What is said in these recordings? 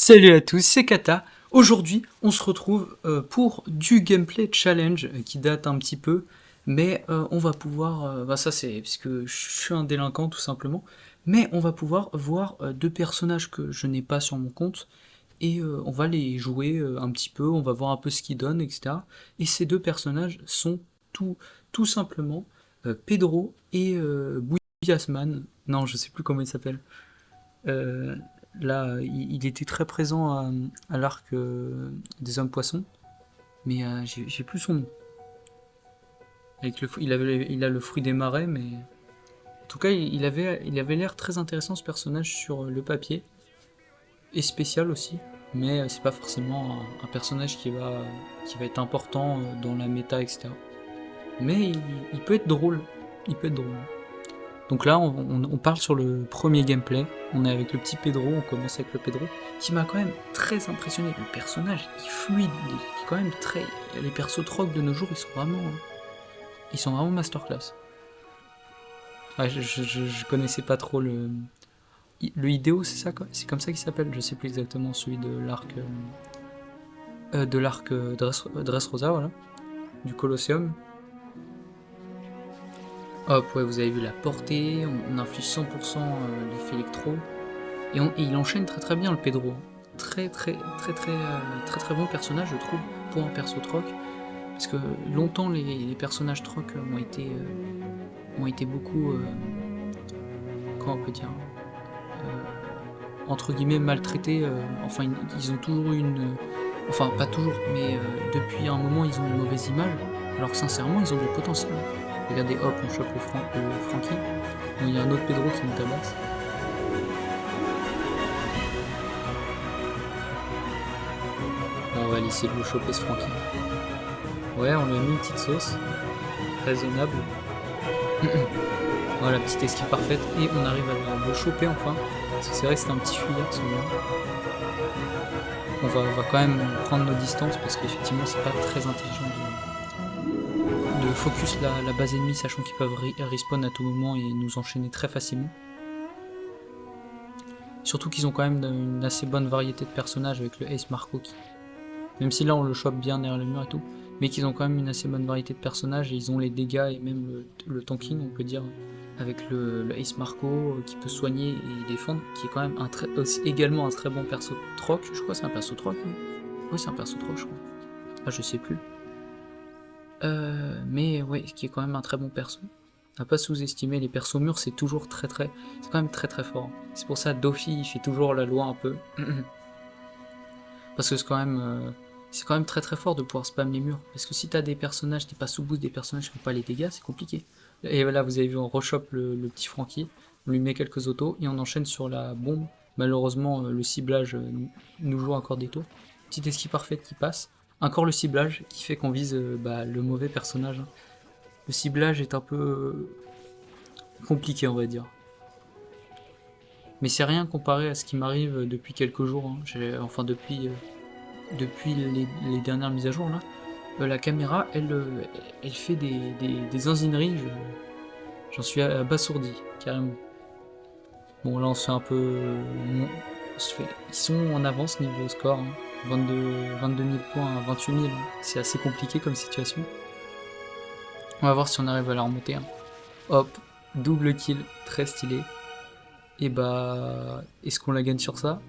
Salut à tous, c'est Kata. Aujourd'hui, on se retrouve pour du gameplay challenge qui date un petit peu, mais on va pouvoir, ça c'est parce que je suis un délinquant tout simplement, mais on va pouvoir voir deux personnages que je n'ai pas sur mon compte et on va les jouer un petit peu, on va voir un peu ce qu'ils donnent, etc. Et ces deux personnages sont tout simplement Pedro et Bouillasman. Non, je sais plus comment il s'appelle. Euh, Là, il était très présent à l'arc des hommes poissons, mais j'ai plus son nom. Il a le fruit des marais, mais en tout cas, il avait l'air très intéressant ce personnage sur le papier et spécial aussi. Mais c'est pas forcément un personnage qui va être important dans la méta, etc. Mais il peut être drôle. Il peut être drôle. Donc là, on part sur le premier gameplay. On est avec le petit Pedro, on commence avec le Pedro, qui m'a quand même très impressionné. Le personnage, il est fluide, il est quand même très. Les persos troc de nos jours, ils sont vraiment masterclass. Ouais, je connaissais pas trop le idéo, c'est ça quoi. C'est comme ça qu'il s'appelle. Je sais plus exactement celui de l'arc Dressrosa, voilà, du Colosseum. Hop, ouais, vous avez vu la portée, on inflige 100% l'effet électro. Et il enchaîne très très bien le Pedro. Très bon personnage, je trouve, pour un perso troc. Parce que longtemps, les personnages troc ont été beaucoup, comment on peut dire, entre guillemets, maltraités. Enfin, ils ont toujours eu une. Enfin, pas toujours, mais depuis un moment, ils ont une mauvaise image. Alors que sincèrement, ils ont du potentiel. Regardez, hop, on chope le Frankie. Bon, il y a un autre Pedro qui nous tabasse. Bon, on va essayer de le choper ce Frankie. Ouais, on lui a mis une petite sauce. Raisonnable. Voilà, petite esquive parfaite. Et on arrive à le choper enfin. Parce que c'est vrai que c'était un petit fuyard celui-là. On va quand même prendre nos distances parce qu'effectivement c'est pas très intelligent de focus la base ennemie, sachant qu'ils peuvent respawn à tout moment et nous enchaîner très facilement. Surtout qu'ils ont quand même une assez bonne variété de personnages avec le Ace Marco même si là on le chope bien derrière le mur et tout, mais qu'ils ont quand même une assez bonne variété de personnages et ils ont les dégâts et même le tanking, on peut dire, avec le Ace Marco qui peut soigner et défendre, qui est quand même également un très bon perso troc. Je crois que c'est un perso troc. Oui, c'est un perso troc, je crois. Ah, je sais plus. Mais ouais, qui est quand même un très bon perso. À pas sous-estimer, les persos mûrs, c'est toujours c'est quand même très très fort. C'est pour ça Doffy il fait toujours la loi un peu. Parce que c'est quand même très très fort de pouvoir spam les murs. Parce que si t'as des personnages qui passent sous boost, des personnages qui n'ont pas les dégâts, c'est compliqué. Et voilà, vous avez vu, on rechoppe le petit Frankie, on lui met quelques autos et on enchaîne sur la bombe. Malheureusement, le ciblage nous joue encore des tours. Petite esquive parfaite qui passe. Encore le ciblage qui fait qu'on vise le mauvais personnage. Le ciblage est un peu compliqué, on va dire. Mais c'est rien comparé à ce qui m'arrive depuis quelques jours. Enfin, depuis les dernières mises à jour, là. La caméra, elle fait des enzineries. J'en suis abasourdi, carrément. Bon, là, on se fait un peu. Ils sont en avance niveau score. 22 000 points à 28 000. C'est assez compliqué comme situation. On va voir si on arrive à la remonter. Hop, double kill, très stylé. Et est-ce qu'on la gagne sur ça?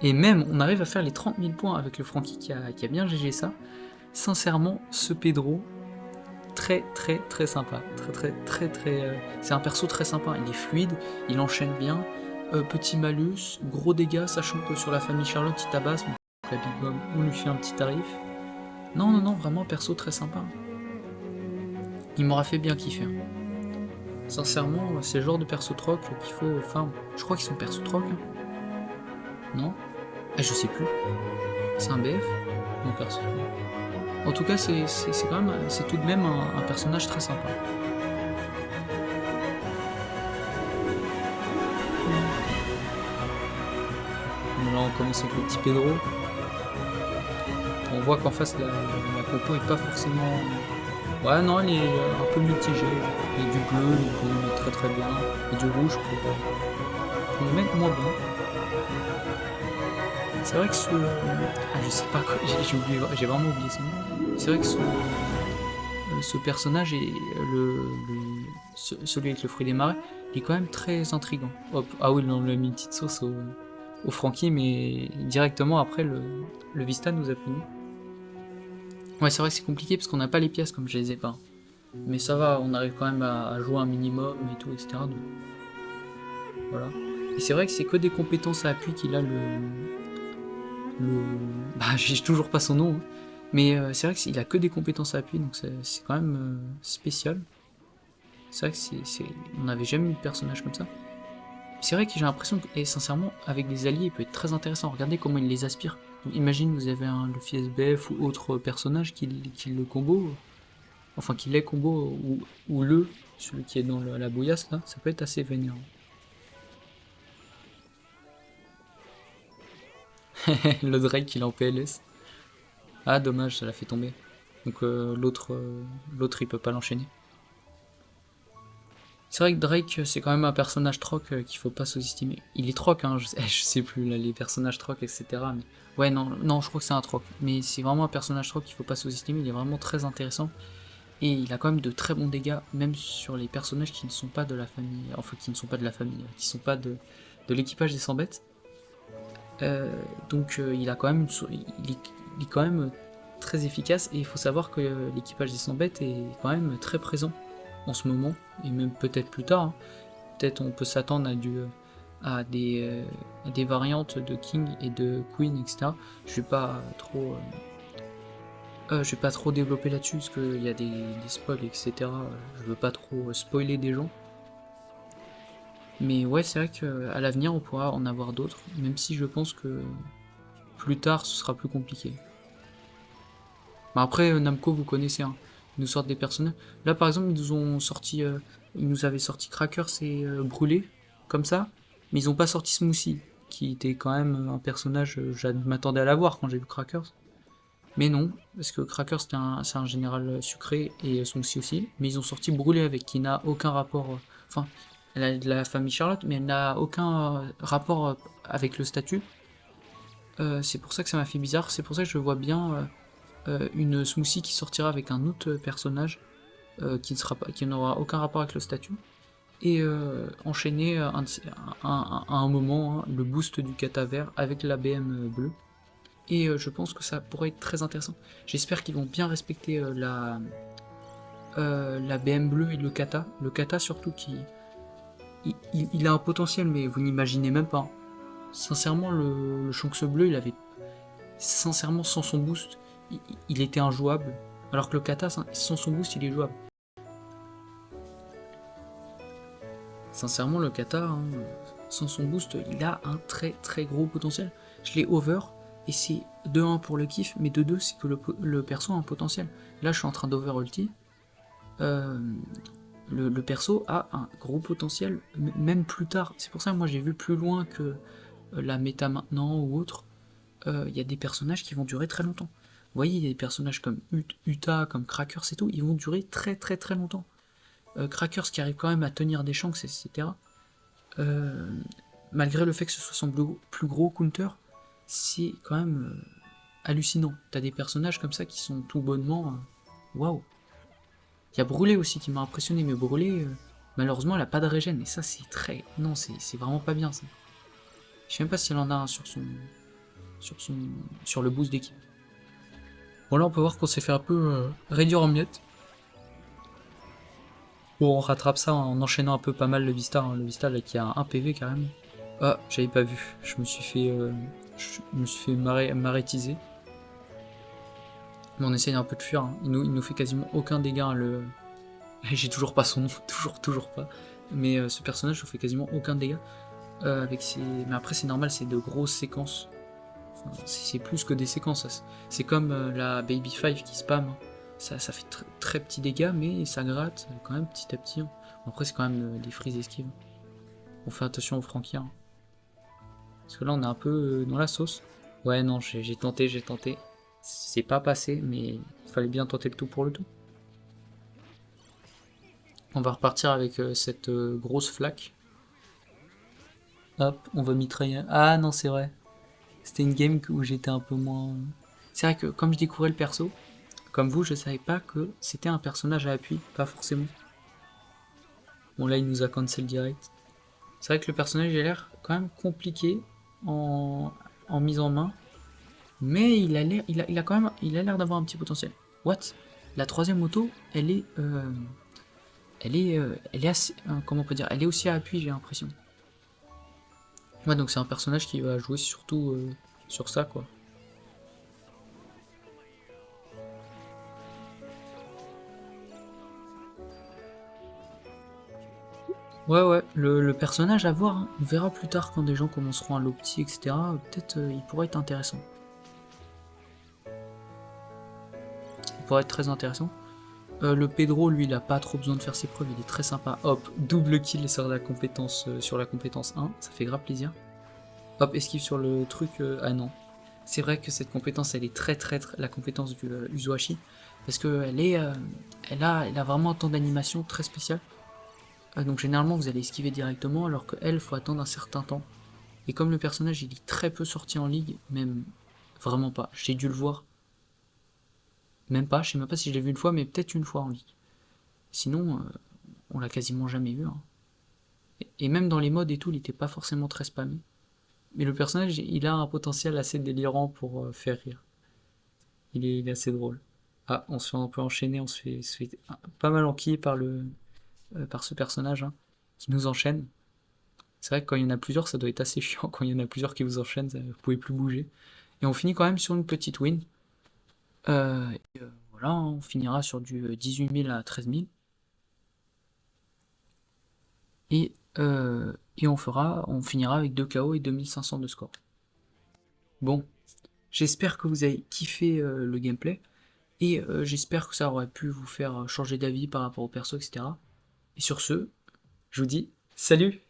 Et même, on arrive à faire les 30 000 points avec le Frankie qui a bien GG ça. Sincèrement, ce Pedro, très sympa. C'est un perso très sympa. Il est fluide, il enchaîne bien. Petit malus, gros dégâts, sachant que sur la famille Charlotte, il tabasse. Donc la Big Bomb, on lui fait un petit tarif. Non, vraiment perso très sympa. Il m'aura fait bien kiffer. Sincèrement, c'est le genre de perso troc qu'il faut. Enfin, je crois qu'ils sont perso troc. Non? Ah, je sais plus. C'est un BF? Non, perso. En tout cas, c'est quand même. C'est tout de même un personnage très sympa. Bon, là, on commence avec le petit Pedro. On voit qu'en face, la compo est pas forcément. Ouais, non, elle est un peu mitigée. Il y a du bleu, il est très bien. Et du rouge pour le mettre moins bien. C'est vrai que ce... Ah, je sais pas quoi, j'ai vraiment oublié son nom. C'est vrai que ce personnage est celui avec le fruit des marais, il est quand même très intriguant. Hop, ah oui, on lui a mis une petite sauce au Frankie, mais directement après le Vista nous a puni. Ouais, c'est vrai que c'est compliqué parce qu'on n'a pas les pièces comme je les ai pas. Mais ça va, on arrive quand même à jouer un minimum et tout, etc. Donc, voilà. Et c'est vrai que c'est que des compétences à appui qu'il a le... Bah, j'ai toujours pas son nom, hein. Mais c'est vrai qu'il a que des compétences à appui, donc c'est quand même spécial. C'est vrai que on n'avait jamais eu de personnage comme ça. C'est vrai que j'ai l'impression que, et sincèrement, avec des alliés, il peut être très intéressant. Regardez comment il les aspire. Imagine, vous avez un Luffy SBF ou autre personnage qui le combo, enfin qui les combo, ou celui qui est dans la bouillasse là, ça peut être assez vénère. Le Drake il est en PLS. Ah dommage, ça l'a fait tomber. Donc l'autre il peut pas l'enchaîner. C'est vrai que Drake c'est quand même un personnage troc qu'il faut pas sous-estimer. Il est troc, hein, je sais plus là, les personnages troc, etc. Mais... Ouais non, je crois que c'est un troc. Mais c'est vraiment un personnage troc qu'il faut pas sous-estimer, il est vraiment très intéressant. Et il a quand même de très bons dégâts, même sur les personnages qui ne sont pas de la famille. Enfin qui ne sont pas de la famille, qui sont pas de l'équipage des 100 bêtes. Donc il a quand même il est quand même très efficace et il faut savoir que l'équipage des 100 bêtes est quand même très présent en ce moment et même peut-être plus tard, hein. Peut-être on peut s'attendre à des variantes de King et de Queen, etc. Je vais pas trop développer là-dessus parce qu'il y a des spoils, etc. Je veux pas trop spoiler des gens. Mais ouais, c'est vrai qu'à l'avenir on pourra en avoir d'autres, même si je pense que plus tard ce sera plus compliqué. Bah après, Namco, vous connaissez, hein. Ils nous sortent des personnages. Là, par exemple, ils nous avaient sorti Crackers et Brûlé, comme ça, mais ils ont pas sorti Smoothie, qui était quand même un personnage, je m'attendais à l'avoir quand j'ai vu Crackers. Mais non, parce que Crackers c'est un général sucré et Smoothie aussi, mais ils ont sorti Brûlé avec, qui n'a aucun rapport. Enfin, elle a de la famille Charlotte, mais elle n'a aucun rapport avec le statut. C'est pour ça que ça m'a fait bizarre, c'est pour ça que je vois bien une smoothie qui sortira avec un autre personnage qui n'aura aucun rapport avec le statut et enchaîner à un moment, hein, le boost du kata vert avec la BM bleue. Et je pense que ça pourrait être très intéressant. J'espère qu'ils vont bien respecter la BM bleue et le kata. Le kata surtout qui... Il a un potentiel mais vous n'imaginez même pas. Sincèrement le Shanks bleu il avait... Sincèrement sans son boost il était injouable. Alors que le kata sans son boost il est jouable. Sincèrement, le kata, hein, sans son boost, il a un très très gros potentiel. Je l'ai over, et c'est de 1 pour le kiff, mais de 2 c'est que le perso a un potentiel. Là, je suis en train d'over ulti. Le perso a un gros potentiel, même plus tard. C'est pour ça que moi j'ai vu plus loin que la méta maintenant ou autre. Il y a des personnages qui vont durer très longtemps. Vous voyez, il y a des personnages comme Uta, comme Crackers et tout, ils vont durer très très très longtemps. Crackers qui arrive quand même à tenir des shanks, etc. Malgré le fait que ce soit son plus gros counter, c'est quand même hallucinant. T'as des personnages comme ça qui sont tout bonnement... Waouh. Il y a Brûlé aussi qui m'a impressionné, mais Brûlé, malheureusement, elle a pas de régène, et ça c'est très... Non, c'est vraiment pas bien ça. Je sais même pas si elle en a un sur le boost d'équipe. Bon là on peut voir qu'on s'est fait un peu réduire en miettes. Bon, on rattrape ça en enchaînant un peu pas mal le Vista, hein. Le Vista là qui a un PV carrément. Ah, j'avais pas vu. Je me suis fait marétiser. Mais on essaye un peu de fuir, hein. Il nous fait quasiment aucun dégât, hein, J'ai toujours pas son nom, toujours pas. Mais ce personnage nous fait quasiment aucun dégât. Mais après c'est normal, c'est de grosses séquences. Enfin, c'est plus que des séquences. C'est comme la Baby 5 qui spam, hein. Ça fait très petits dégâts, mais ça gratte quand même petit à petit, hein. Bon, après c'est quand même des freeze esquives. On fait attention aux Frankies, hein. Parce que là on est un peu dans la sauce. Ouais non, j'ai tenté. C'est pas passé, mais il fallait bien tenter le tout pour le tout. On va repartir avec cette grosse flaque. Hop, on va mitrailler. Ah non, c'est vrai. C'était une game où j'étais un peu moins. C'est vrai que comme je découvrais le perso, comme vous, je savais pas que c'était un personnage à appui, pas forcément. Bon là, il nous a cancel direct. C'est vrai que le personnage il a l'air quand même compliqué en, en mise en main, mais il a quand même, il a l'air d'avoir un petit potentiel. What? La troisième auto, elle est assez, comment on peut dire, elle est aussi à appui, j'ai l'impression. Ouais, donc c'est un personnage qui va jouer surtout sur ça, quoi. Ouais, ouais, le personnage à voir, hein. On verra plus tard quand des gens commenceront à l'opti, etc. Peut-être il pourrait être intéressant. Il pourrait être très intéressant. Le Pedro, lui, il a pas trop besoin de faire ses preuves, il est très sympa. Hop, double kill sur la compétence 1, ça fait grave plaisir. Hop, esquive sur le truc. Ah non. C'est vrai que cette compétence, elle est très la compétence du Uzuhashi. Parce qu'elle est. Elle a vraiment un temps d'animation très spécial. Donc généralement, vous allez esquiver directement, alors que elle, faut attendre un certain temps. Et comme le personnage, il est très peu sorti en ligue, même vraiment pas. J'ai dû le voir. Même pas, je sais même pas si je l'ai vu une fois, mais peut-être une fois en ligue. Sinon, on l'a quasiment jamais vu, hein. Et même dans les modes et tout, il était pas forcément très spammé. Mais le personnage, il a un potentiel assez délirant pour faire rire. Il est assez drôle. Ah, on se fait un peu enchaîner, on se fait pas mal enquiller par ce personnage, hein, qui nous enchaîne. C'est vrai que quand il y en a plusieurs, ça doit être assez chiant. Quand il y en a plusieurs qui vous enchaînent, vous pouvez plus bouger. Et on finit quand même sur une petite win. Voilà, hein, on finira sur du 18 000 à 13 000. Et on finira avec 2 KO et 2500 de score. Bon, j'espère que vous avez kiffé le gameplay. Et j'espère que ça aurait pu vous faire changer d'avis par rapport au perso, etc. Et sur ce, je vous dis salut!